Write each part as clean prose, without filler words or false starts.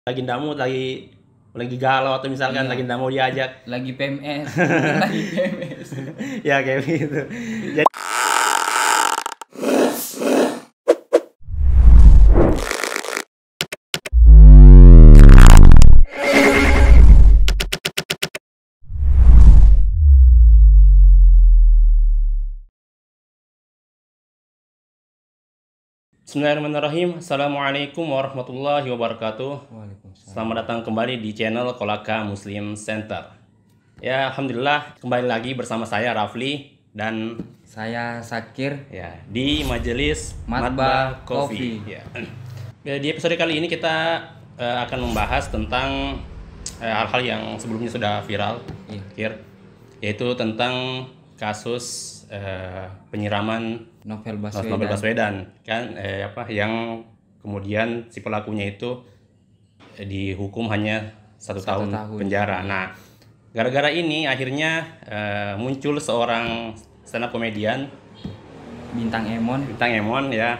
lagi ndamu lagi galau atau misalkan Iya. lagi ndamu diajak Lagi PMS. Lagi PMS. ya kayak gitu. Jadi Bismillahirrahmanirrahim. Assalamualaikum warahmatullahi wabarakatuh. Waalaikumsalam. Selamat datang kembali di channel Kolaka Muslim Center. Ya, alhamdulillah kembali lagi bersama saya Rafli dan Saya Sakir. ya di majelis Matbah Coffee. Coffee. Ya. Ya, di episode kali ini kita akan membahas tentang hal-hal yang sebelumnya sudah viral, Iya. Kir, yaitu tentang kasus penyiraman Novel Novel Baswedan. Baswedan kan yang kemudian si pelakunya itu dihukum hanya satu tahun tahun. penjara. Nah, gara-gara ini akhirnya muncul seorang stand up komedian Bintang Emon. Bintang Emon ya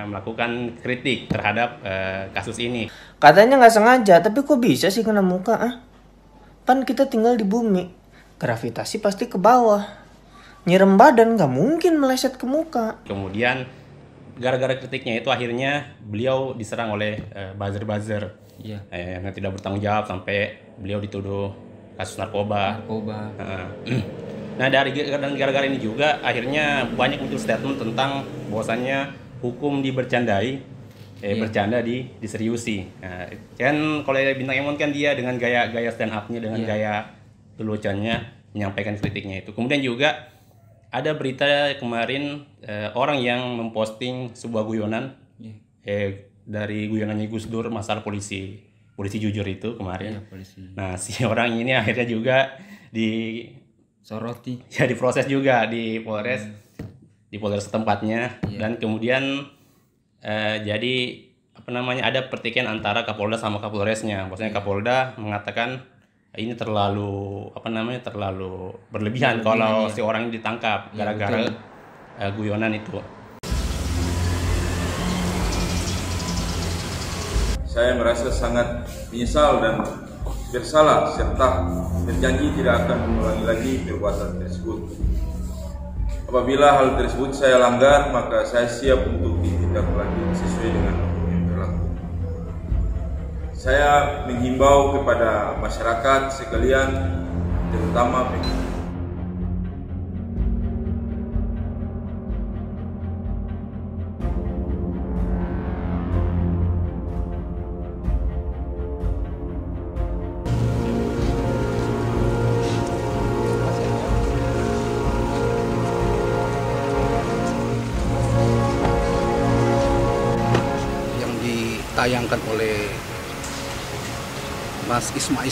melakukan kritik terhadap kasus ini. Katanya nggak sengaja, tapi kok bisa sih kena muka? Kan kita tinggal di bumi, gravitasi pasti ke bawah. Nyirem badan nggak mungkin meleset ke muka. Kemudian gara-gara kritiknya itu akhirnya beliau diserang oleh buzzer-buzzer Iya. yang tidak bertanggung jawab sampai beliau dituduh kasus narkoba. Narkoba. Nah, dan gara-gara ini juga akhirnya banyak muncul statement tentang bahwasannya hukum dibercandai, bercanda diseriusi. Nah, kan kalau Bintang Emon kan dia dengan gaya stand up-nya, dengan gaya leluconnya menyampaikan kritiknya itu. Kemudian juga ada berita kemarin orang yang memposting sebuah guyonan dari guyonannya Gus Dur masalah polisi jujur itu kemarin. Iya, polisi. Nah, si orang ini akhirnya juga Soroti. diproses juga di Polres setempatnya. Dan kemudian jadi ada pertikaian antara Kapolda sama Kapolresnya. Maksudnya Kapolda mengatakan ini terlalu terlalu berlebihan kalau si orang ini ditangkap gara-gara guyonan itu. Saya merasa sangat menyesal dan bersalah serta berjanji tidak akan mengulangi lagi perbuatan tersebut. Apabila hal tersebut saya langgar, maka saya siap untuk ditindaklanjuti sesuai dengan hukum yang berlaku. Saya menghimbau kepada masyarakat sekalian, terutama yang ditayangkan oleh Mas Ismail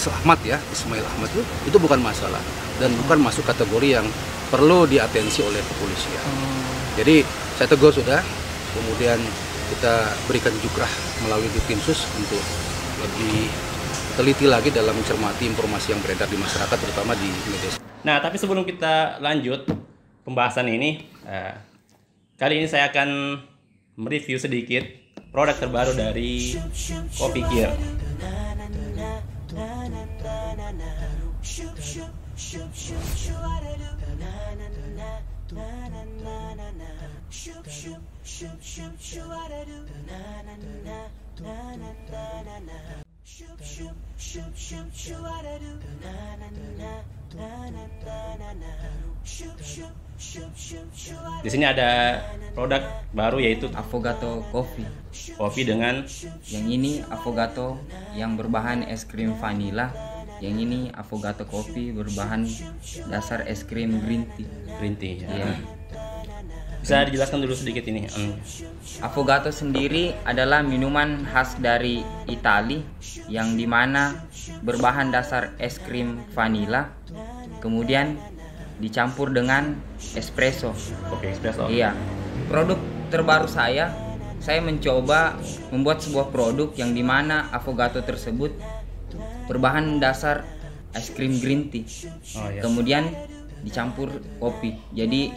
Ahmad itu bukan masalah dan bukan masuk kategori yang perlu diatensi oleh kepolisian. Jadi saya tegur sudah, kemudian kita berikan jukrah melalui Ditkrimsus untuk lebih teliti lagi dalam mencermati informasi yang beredar di masyarakat, terutama di media. Nah, tapi sebelum kita lanjut pembahasan ini, kali ini saya akan mereview sedikit produk terbaru dari Kopi Kir. Di sini ada produk baru yaitu Affogato Coffee. kopi dengan Yang ini Affogato yang berbahan es krim vanilla. Yang ini Affogato Coffee berbahan dasar es krim green tea. green tea. Iya. Bisa dijelaskan dulu sedikit ini. Affogato sendiri adalah minuman khas dari Itali yang dimana berbahan dasar es krim vanilla, kemudian dicampur dengan espresso. Kopi espresso. Iya. Produk terbaru saya mencoba membuat sebuah produk yang dimana Affogato tersebut berbahan dasar es krim green tea. Oh, iya. Kemudian dicampur kopi. Jadi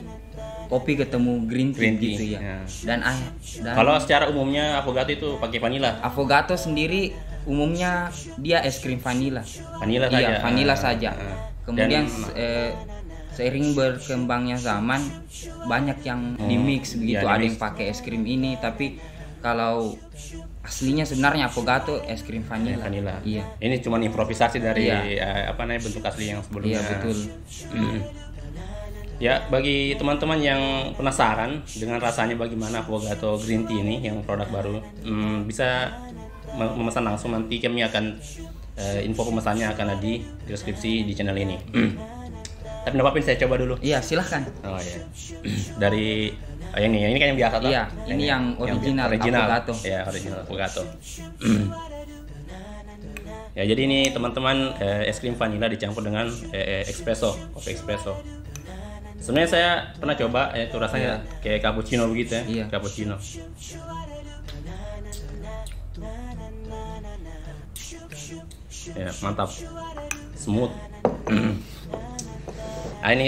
kopi ketemu green tea, Green tea, gitu ya. ya. Dan Kalau secara umumnya Affogato itu pakai vanilla. Affogato sendiri umumnya dia es krim vanila. Vanila saja. Iya, vanila saja. Kemudian Dan- seiring berkembangnya zaman banyak yang dimix begitu. iya, Ada di-mix. yang pakai es krim ini, tapi kalau aslinya sebenarnya Affogato es krim vanila. Vanila. Iya. Ini cuma improvisasi dari Iya. bentuk asli yang sebelumnya. Iya, betul. Ya, bagi teman-teman yang penasaran dengan rasanya bagaimana Affogato Green Tea ini yang produk baru, bisa memesan langsung. Nanti kami akan info pemesannya akan ada di deskripsi di channel ini. Tapi nggak apa-apa, saya coba dulu. Iya, silahkan. Oh ya. Dari ini kan yang biasa toh? Iya, ini yang original Affogato. Ya, original Affogato. Ya, jadi ini teman-teman es krim vanila dicampur dengan espresso, kopi espresso. Sebenarnya saya pernah coba, itu rasanya kayak cappuccino begitu ya, Iya. cappuccino. Ya, mantap, smooth. Nah, ini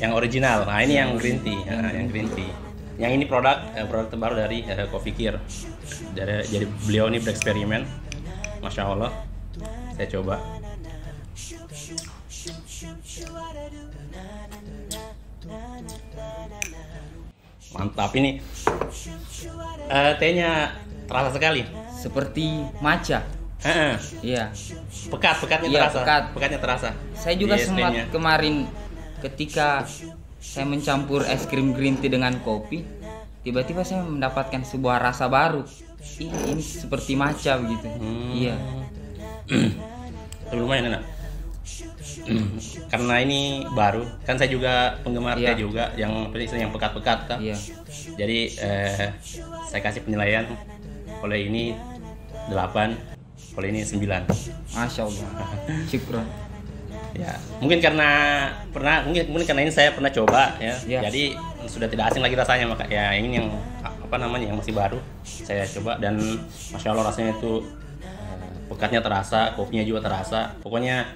yang original. Nah, ini yang green tea. Nah, yang green tea. Yang ini produk terbaru dari Coffee Cure. Jadi beliau ini bereksperimen. Masya Allah. Saya coba. Mantap ini. Tehnya terasa sekali. Seperti matcha. Heeh. Iya. Pekatnya Iya, terasa. pekat. Pekatnya terasa. Saya juga Di sempat ST-nya. kemarin ketika saya mencampur es krim green tea dengan kopi, tiba-tiba saya mendapatkan sebuah rasa baru. Ini seperti matcha begitu. Iya. Tapi lumayan enak. Karena ini baru, kan saya juga penggemar teh Iya. juga yang pekat-pekat kan. Iya. Jadi saya kasih penilaian, kalau ini 8, kalau ini 9. Masya Allah. Syukron. Ya, mungkin karena mungkin karena ini saya pernah coba ya. Iya. Jadi sudah tidak asing lagi rasanya, maka ya ini yang yang masih baru saya coba, dan Masya Allah rasanya itu pekatnya terasa, kopinya juga terasa. Pokoknya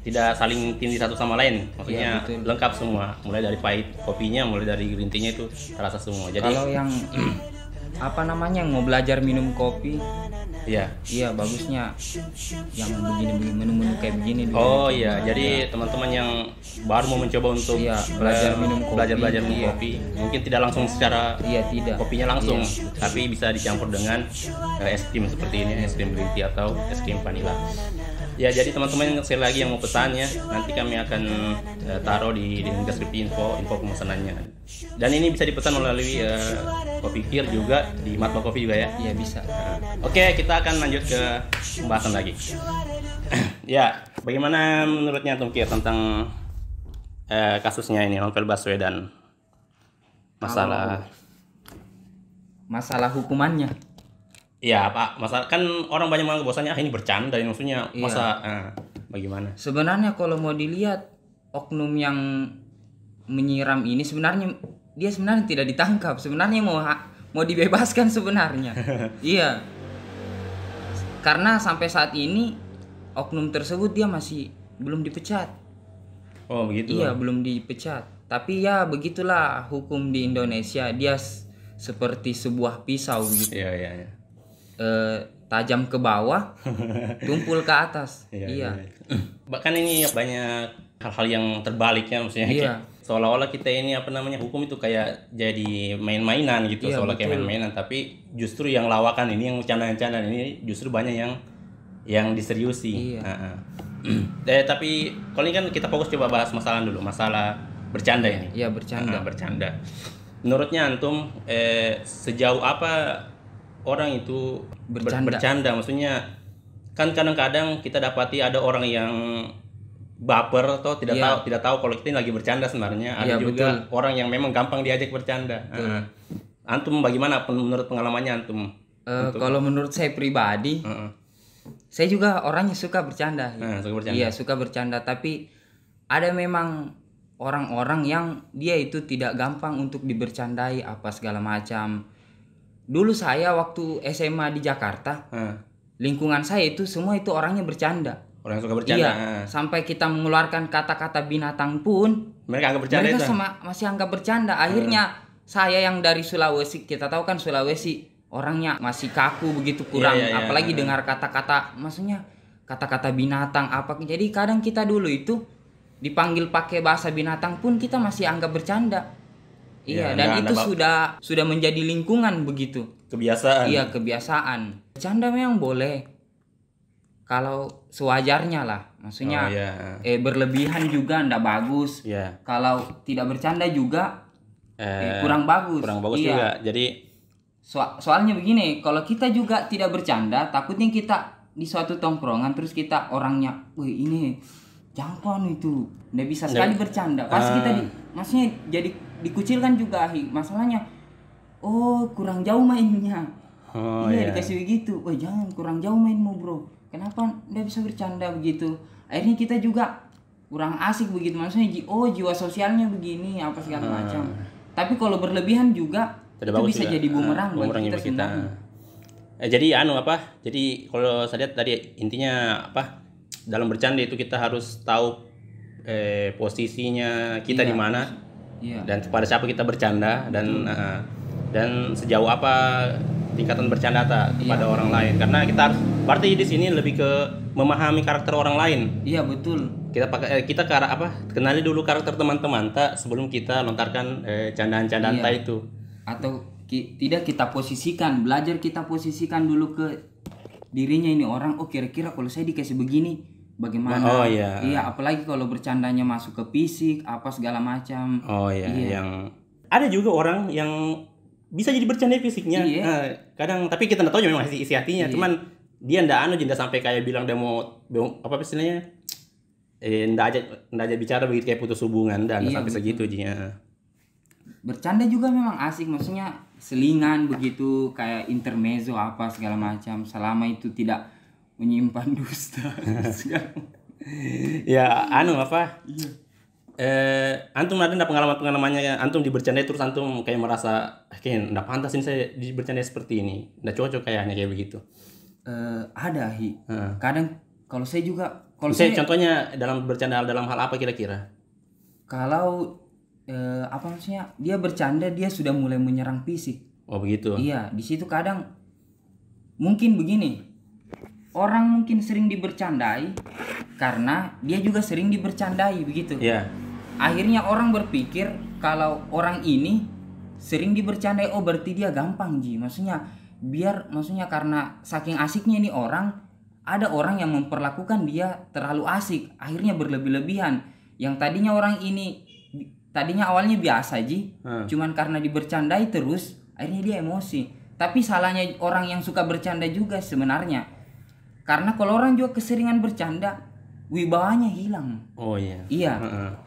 tidak saling tindih satu sama lain. Maksudnya Iya, betul. lengkap semua, mulai dari pahit kopinya, mulai dari green tea-nya itu terasa semua. Jadi Kalau yang mau belajar minum kopi, iya. iya bagusnya yang begini-begini, menu-menu kayak begini dulu. Oh iya, jadi teman-teman yang baru mau mencoba untuk Iya, belajar minum kopi. belajar minum Iya. kopi, mungkin tidak langsung secara Iya, tidak. kopinya langsung, Iya. tapi bisa dicampur dengan es krim seperti ini, es krim green tea atau es krim vanilla. Ya, jadi teman-teman sekali lagi yang mau pesannya, nanti kami akan taruh di deskripsi info pemesanannya. Dan ini bisa dipesan melalui Coffee Cure juga, di Matba Coffee juga ya. Iya, bisa. Oke, kita akan lanjut ke pembahasan lagi. Ya, bagaimana menurutnya Antum Kir tentang kasusnya ini, Novel Baswedan? Masalah hukumannya. Iya, Pak. Masalah kan orang banyak menganggap bahwasanya ini bercanda, ini maksudnya Iya. masa bagaimana? Sebenarnya kalau mau dilihat oknum yang menyiram ini sebenarnya dia sebenarnya tidak ditangkap, sebenarnya mau dibebaskan sebenarnya. Iya. Karena sampai saat ini oknum tersebut dia masih belum dipecat. Oh, begitu. Iya, belum dipecat. Tapi ya begitulah hukum di Indonesia, dia seperti sebuah pisau gitu. Iya. Tajam ke bawah, tumpul ke atas. Iya. Bahkan ini banyak hal-hal yang terbaliknya, maksudnya Iya. kayak seolah-olah kita ini hukum itu kayak jadi main-mainan gitu, Iya, seolah kayak betul. main-mainan, tapi justru yang lawakan ini, yang candaan-candaan ini justru banyak yang diseriusi. Iya. Tapi kalau ini kan kita fokus coba bahas masalah dulu, masalah bercanda ini. Iya, bercanda. Bercanda. Menurutnya Antum sejauh apa orang itu bercanda? Maksudnya kan kadang-kadang kita dapati ada orang yang baper atau tidak tahu kalau kita ini lagi bercanda sebenarnya. Ada Iya, juga betul. orang yang memang gampang diajak bercanda. Antum bagaimana menurut pengalamannya Antum? Kalau menurut saya pribadi, saya juga orangnya suka bercanda. Suka bercanda. Iya, suka bercanda, tapi ada memang orang-orang yang dia itu tidak gampang untuk dibercandai apa segala macam. Dulu saya waktu SMA di Jakarta, lingkungan saya itu semua itu orangnya bercanda. Orang yang suka bercanda. Iya, sampai kita mengeluarkan kata-kata binatang pun Mereka anggap bercanda mereka itu. masih anggap bercanda. Akhirnya saya yang dari Sulawesi, kita tahu kan Sulawesi orangnya masih kaku begitu, kurang apalagi dengar kata-kata, maksudnya kata-kata binatang apa. Jadi kadang kita dulu itu dipanggil pakai bahasa binatang pun kita masih anggap bercanda. Iya, dan itu sudah menjadi lingkungan begitu. Kebiasaan. Iya, kebiasaan. Bercanda memang boleh kalau sewajarnya lah, maksudnya berlebihan juga ndak bagus. Kalau tidak bercanda juga kurang bagus. Kurang bagus juga. Jadi soalnya begini, kalau kita juga tidak bercanda, takutnya kita di suatu tongkrongan terus kita orangnya, wih ini jangkauan itu, ndak bisa sekali bercanda. Pasti kita maksudnya jadi dikucilkan juga. Masalahnya, oh kurang jauh mainnya. Dikasih begitu, wah jangan kurang jauh mainmu bro. Kenapa ndak bisa bercanda begitu? Akhirnya kita juga kurang asik begitu, maksudnya jiwa sosialnya begini apa segala macam. Tapi kalau berlebihan juga itu bisa juga jadi bumerang bagi kita sebenarnya. Jadi jadi kalau saya lihat tadi intinya dalam bercanda itu kita harus tahu posisinya kita di mana dan kepada siapa kita bercanda dan sejauh apa tingkatan bercanda kepada orang lain, karena kita harus berarti di sini lebih ke memahami karakter orang lain. Iya betul. Kita kenali dulu karakter teman-teman sebelum kita lontarkan candaan-candaan itu. Atau tidak kita posisikan, belajar kita posisikan dulu ke dirinya ini orang. Oh kira-kira kalau saya dikasih begini bagaimana? Iya, apalagi kalau bercandanya masuk ke fisik apa segala macam. Yang ada juga orang yang bisa jadi bercanda fisiknya. Kadang tapi kita nggak tahu memang isi hatinya. Cuman dia ndak sampai kayak bilang dia mau apa istilahnya? Ndak aja bicara begitu kayak putus hubungan dan sampai segitu dia. Bercanda juga memang asik, maksudnya selingan begitu kayak intermezzo apa segala macam, selama itu tidak menyimpan dusta. Antum ada nggak pengalamannya antum dibercandai terus antum kayak merasa kayak nggak pantas ini saya dibercandai seperti ini, nggak cocok kayaknya kayak begitu? Ada kadang kalau saya juga contohnya dalam bercanda dalam hal apa kira-kira? Kalau maksudnya dia bercanda dia sudah mulai menyerang fisik. Oh begitu. Iya, di situ kadang mungkin begini, orang mungkin sering dibercandai karena dia juga sering dibercandai begitu. Akhirnya orang berpikir kalau orang ini sering dibercandai, oh berarti dia gampang maksudnya karena saking asiknya ini orang, ada orang yang memperlakukan dia terlalu asik, akhirnya berlebih-lebihan. Yang tadinya orang ini awalnya biasa cuman karena dibercandai terus akhirnya dia emosi. Tapi salahnya orang yang suka bercanda juga sebenarnya, karena kalau orang juga keseringan bercanda wibawanya hilang.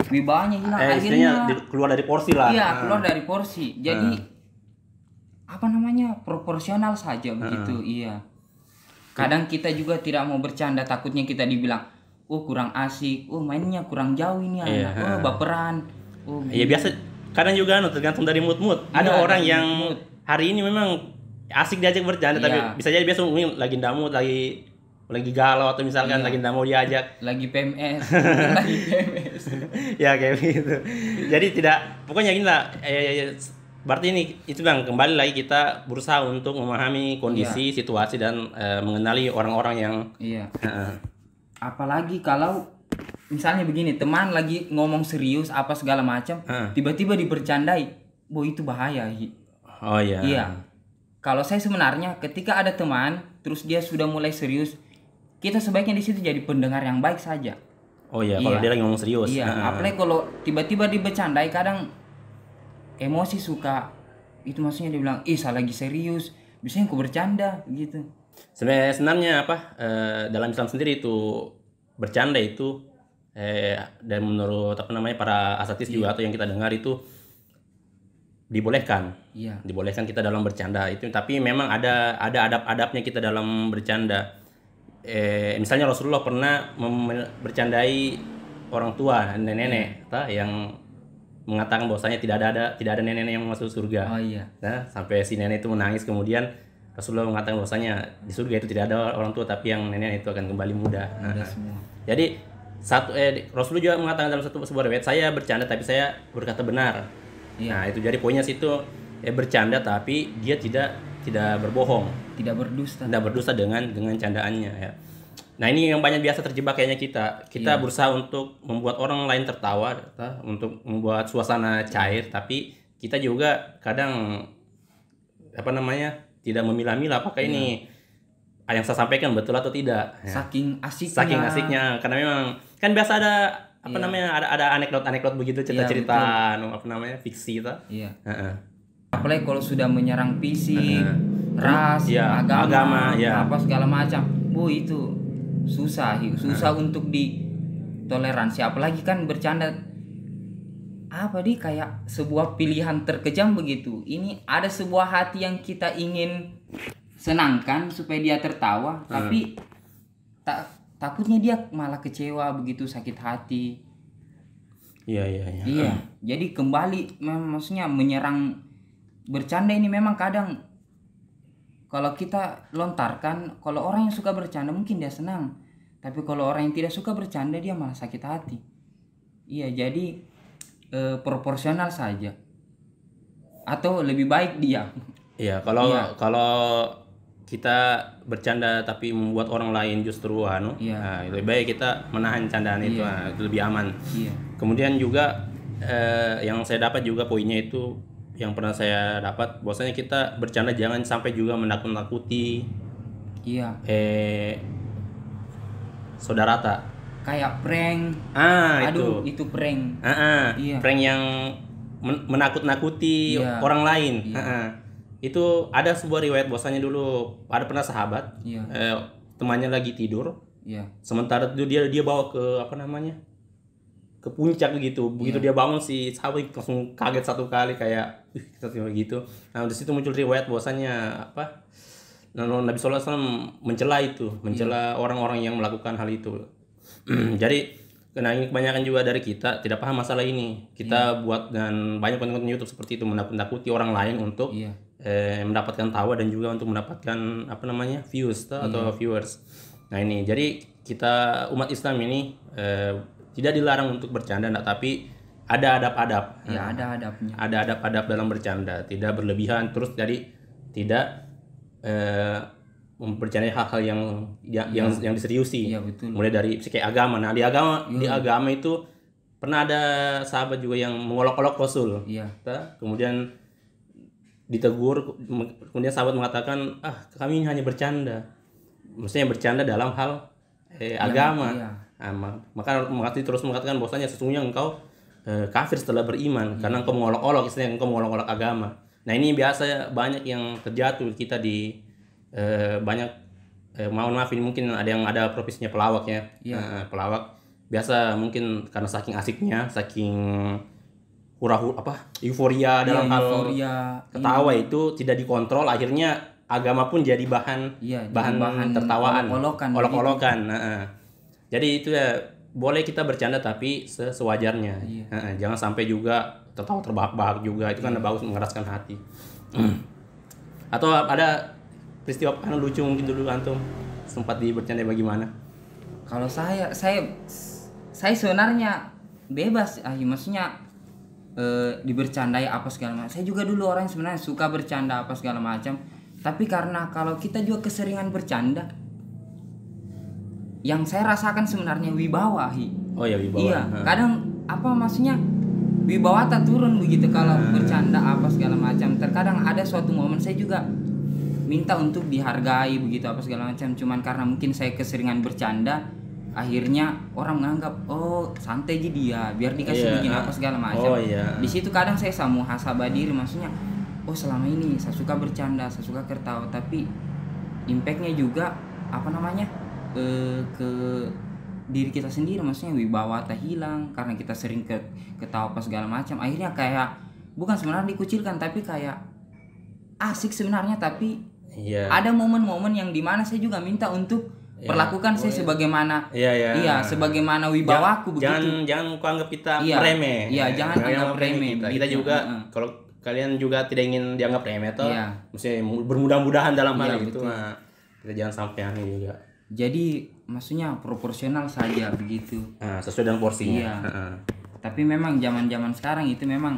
Wibawanya hilang, akhirnya keluar dari porsi lah. Keluar dari porsi. Jadi proporsional saja begitu. Kadang kita juga tidak mau bercanda, takutnya kita dibilang oh kurang asik, oh mainnya kurang jauh ini anak, oh baperan. Biasa kadang juga tergantung dari mood. Ada orang yang hari ini memang asik diajak bercanda, tapi bisa jadi besok mungkin lagi ndamut, lagi galau atau misalkan lagi ndak mau diajak, lagi PMS. Kayak gitu. Jadi pokoknya gini lah. Berarti itu Bang, kembali lagi kita berusaha untuk memahami kondisi, situasi dan mengenali orang-orang yang apalagi kalau misalnya begini, teman lagi ngomong serius apa segala macam, tiba-tiba dibercandai, itu bahaya. Kalau saya sebenarnya ketika ada teman terus dia sudah mulai serius, kita sebaiknya di situ jadi pendengar yang baik saja. Kalau dia lagi ngomong serius. Apalagi kalau tiba-tiba dibercandai, kadang emosi suka itu, maksudnya dia bilang, saya lagi serius, biasanya aku bercanda gitu. Sebenarnya dalam Islam sendiri itu bercanda itu dan menurut para asatis juga atau yang kita dengar itu dibolehkan. Dibolehkan kita dalam bercanda itu, tapi memang ada adab-adabnya kita dalam bercanda. Misalnya Rasulullah pernah bercandai orang tua, nenek-nenek yang mengatakan bahwasanya tidak ada nenek yang masuk surga. Sampai si nenek itu menangis, kemudian Rasulullah mengatakan bahwasanya di surga itu tidak ada orang tua, tapi yang nenek itu akan kembali muda. Jadi Rasulullah juga mengatakan dalam sebuah riwayat, saya bercanda tapi saya berkata benar. Itu jadi poinnya situ, bercanda tapi dia tidak tidak berbohong, tidak berdusta dengan candaannya ya. Nah ini yang banyak biasa terjebak kayaknya kita berusaha untuk membuat orang lain tertawa, untuk membuat suasana cair, tapi kita juga kadang tidak memilah-milah apakah ini yang saya sampaikan betul atau tidak. Saking asiknya karena memang kan biasa ada ada anekdot begitu, cerita-cerita fiksi itu. Iya. Apalagi kalau sudah menyerang fisik, ras, agama, apa segala macam. Itu susah untuk ditoleransi, apalagi kan bercanda kayak sebuah pilihan terkejam begitu. Ini ada sebuah hati yang kita ingin senangkan supaya dia tertawa, tapi takutnya dia malah kecewa begitu, sakit hati. Iya. Jadi kembali maksudnya menyerang bercanda ini memang kadang kalau kita lontarkan, kalau orang yang suka bercanda mungkin dia senang, tapi kalau orang yang tidak suka bercanda dia malah sakit hati. Iya, jadi proporsional saja, atau lebih baik diam. Iya, kalau kita bercanda tapi membuat orang lain justru lebih baik kita menahan candaan itu, itu lebih aman. Iya. Kemudian juga yang saya dapat juga poinnya itu, yang pernah saya dapat bahwasanya kita bercanda jangan sampai juga menakut-nakuti saudara kayak prank. Itu prank. Iya. Prank yang menakut-nakuti orang lain. Itu ada sebuah riwayat bahwasanya dulu pernah sahabat temannya lagi tidur. Sementara itu dia bawa ke ke puncak begitu dia bangun, si sahabat langsung kaget satu kali kayak gitu. Nah di situ muncul riwayat bahwasanya Nabi SAW mencela orang-orang yang melakukan hal itu. Jadi ini kebanyakan juga dari kita tidak paham masalah ini. Kita buat dan banyak konten YouTube seperti itu, menakut-nakuti orang lain untuk mendapatkan tawa dan juga untuk mendapatkan views atau viewers. Nah ini jadi kita umat Islam ini tidak dilarang untuk bercanda, tapi ada adab-adab. Ada adabnya. Ada adab-adab dalam bercanda, tidak berlebihan, terus jadi tidak mempercayai hal-hal yang diseriusi. Iya, betul. Mulai dari kayak agama. Nah, di agama itu pernah ada sahabat juga yang mengolok-olok Rasul. Iya. Kemudian ditegur, kemudian sahabat mengatakan, kami ini hanya bercanda. Maksudnya bercanda dalam hal agama. Maka terus mengatakan bahwasanya sesungguhnya engkau kafir setelah beriman karena engkau mengolok-olok, istilahnya engkau mengolok-olok agama. Nah ini biasa banyak yang terjatuh kita di banyak mohon maaf ini mungkin ada profesinya pelawak ya. Pelawak biasa mungkin karena saking asiknya, saking euforia dalam hal ketawa itu tidak dikontrol, akhirnya agama pun jadi bahan tertawaan, olok-olokan. Jadi itu boleh kita bercanda tapi sewajarnya. Jangan sampai juga tertawa terbahak-bahak juga, itu kan bagus mengeraskan hati. Atau ada peristiwa lucu mungkin dulu antum sempat bercanda bagaimana? Kalau saya sebenarnya bebas, maksudnya dibercandai apa segala macam. Saya juga dulu orang yang sebenarnya suka bercanda apa segala macam. Tapi karena kalau kita juga keseringan bercanda, yang saya rasakan sebenarnya wibawa. Wibawa. Iya, kadang maksudnya wibawa tak turun begitu kalau bercanda apa segala macam. Terkadang ada suatu momen saya juga minta untuk dihargai begitu apa segala macam. Cuman karena mungkin saya keseringan bercanda, akhirnya orang menganggap santai aja dia, biar dikasih bikin apa segala macam. Di situ kadang saya muhasabah diri, maksudnya selama ini saya suka bercanda, saya suka ketawa, tapi impactnya juga ke diri kita sendiri, maksudnya wibawa tak hilang karena kita sering ketawa apa segala macam. Akhirnya kayak bukan sebenarnya dikucilkan, tapi kayak asik sebenarnya, tapi ada momen-momen yang dimana saya juga minta untuk perlakukan saya sebagaimana sebagaimana wibawaku begitu. Jangan kau anggap kita remeh. Jangan anggap remeh. Kita juga kalau kalian juga tidak ingin dianggap remeh atau maksudnya bermudah-mudahan dalam hal itu. Nah, kita jangan sampai aneh juga. Jadi maksudnya proporsional saja begitu. Sesuai dengan porsinya. Tapi memang zaman-zaman sekarang itu memang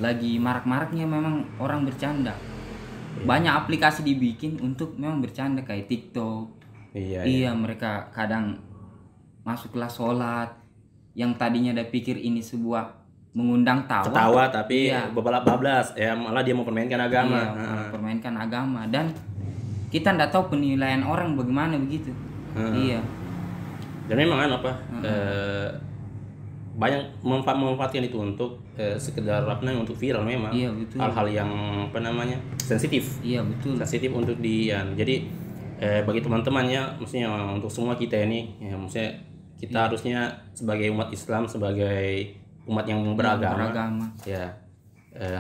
lagi marak-maraknya memang orang bercanda. Banyak aplikasi dibikin untuk memang bercanda kayak TikTok. Iya, mereka kadang masuk kelas sholat yang tadinya ada pikir ini sebuah mengundang ketawa tapi bablas ya, malah dia mempermainkan agama. Iya, mempermainkan agama, dan kita nggak tahu penilaian orang bagaimana begitu. Iya. Dan memang banyak memanfaatkan itu untuk sekedar untuk viral memang. Iya, betul. Hal-hal yang sensitif. Iya, betul. Sensitif untuk jadi bagi teman-teman ya, maksudnya untuk semua kita ini ya, maksudnya kita harusnya sebagai umat Islam, sebagai umat yang beragama. Ya,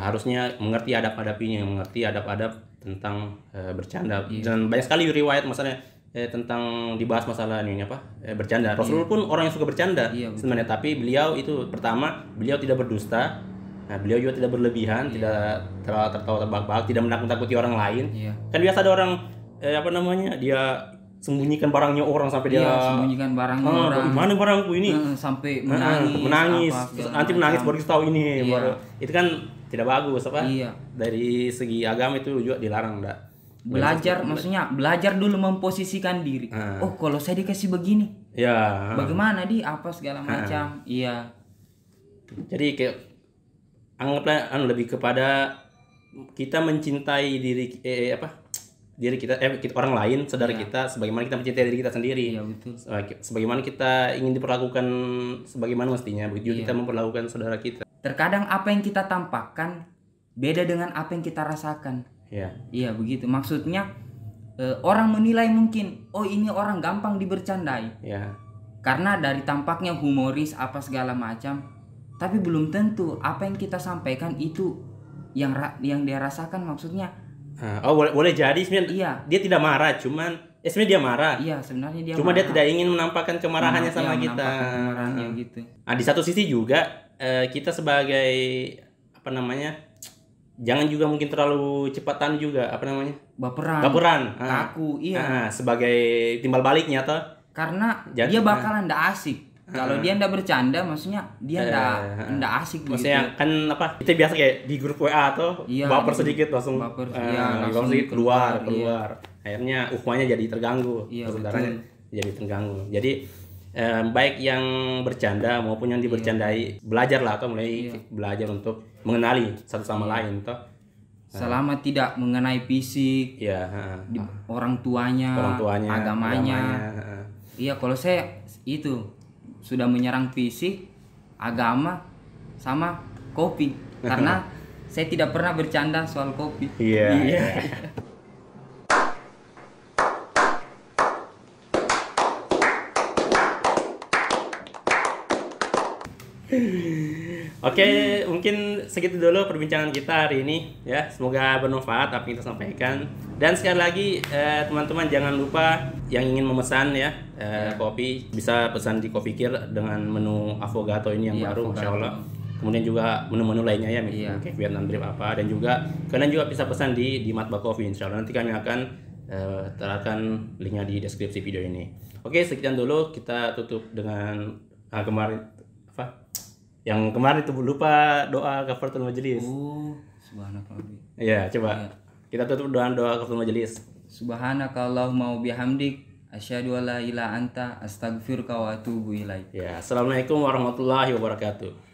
harusnya mengerti adab-adab ini, mengerti adab-adab tentang bercanda. Dan banyak sekali riwayat masalahnya tentang dibahas masalah ini bercanda. Rasulullah pun orang yang suka bercanda sebenarnya, tapi beliau itu pertama beliau tidak berdusta. Nah, beliau juga tidak berlebihan, tidak tertawa terbahak-bahak, tidak menakut-nakuti orang lain. Kan biasa ada orang dia sembunyikan barangnya orang sampai dia sembunyikan barangnya orang. Mana barangku ini? Sampai menangis. Nanti menangis baru kita tahu ini. Iya. Itu kan tidak bagus Iya. Dari segi agama itu juga dilarang, enggak. Maksudnya belajar dulu memposisikan diri. Oh, kalau saya dikasih begini, ya bagaimana apa segala macam. Iya. Jadi kayak anggaplah lebih kepada kita mencintai diri kita orang lain, saudara kita, sebagaimana kita mencintai diri kita sendiri. Iya, betul. Sebagaimana kita ingin diperlakukan sebagaimana mestinya, begitu kita memperlakukan saudara kita. Terkadang apa yang kita tampakkan beda dengan apa yang kita rasakan. Iya, begitu. Maksudnya orang menilai mungkin, oh ini orang gampang dibercandai. Karena dari tampaknya humoris apa segala macam, tapi belum tentu apa yang kita sampaikan itu yang dia rasakan, maksudnya. Boleh jadi sebenarnya dia tidak marah, cuman sebenarnya dia marah. Iya, sebenarnya dia cuma marah. dia tidak ingin menampakkan kemarahannya sama kita. Gitu. Di satu sisi juga kita sebagai jangan juga mungkin terlalu cepatan juga baperan, kaku. Iya. Sebagai timbal baliknya karena dia bakalan ndak asik. Kalau dia ndak bercanda, maksudnya dia ndak asik gitu. Maksudnya kan kita biasa kayak di grup WA atau baper sedikit langsung langsung keluar. Akhirnya ukhuwahnya jadi terganggu, persaudaranya jadi terganggu. Jadi baik yang bercanda maupun yang dibercandai, belajarlah atau mulai belajar untuk mengenali satu sama lain toh. Selama tidak mengenai fisik, orang tuanya, agamanya. Iya, kalau saya itu sudah menyerang fisik, agama, sama kopi. Karena saya tidak pernah bercanda soal kopi. Iya. Oke, mungkin segitu dulu perbincangan kita hari ini ya. Semoga bermanfaat apa yang kita sampaikan. Dan sekali lagi teman-teman jangan lupa yang ingin memesan kopi bisa pesan di Kopi Kir dengan menu Affogato ini yang baru, Masya Allah. Kemudian juga menu-menu lainnya ya, kayak Vietnam Drip apa, dan juga kalian juga bisa pesan di Matbah Coffee, Insya Allah. Nanti kami akan terapkan linknya di deskripsi video ini. Oke, sekian dulu, kita tutup dengan yang kemarin itu lupa doa kafaratul majelis. Subhanallah. Iya, coba kita tutup doa kafaratul majelis. Subhanakallahumma wa bihamdik asyhadu an la ilaha anta astaghfiruka wa atubu ilaik. Ya, assalamualaikum warahmatullahi wabarakatuh.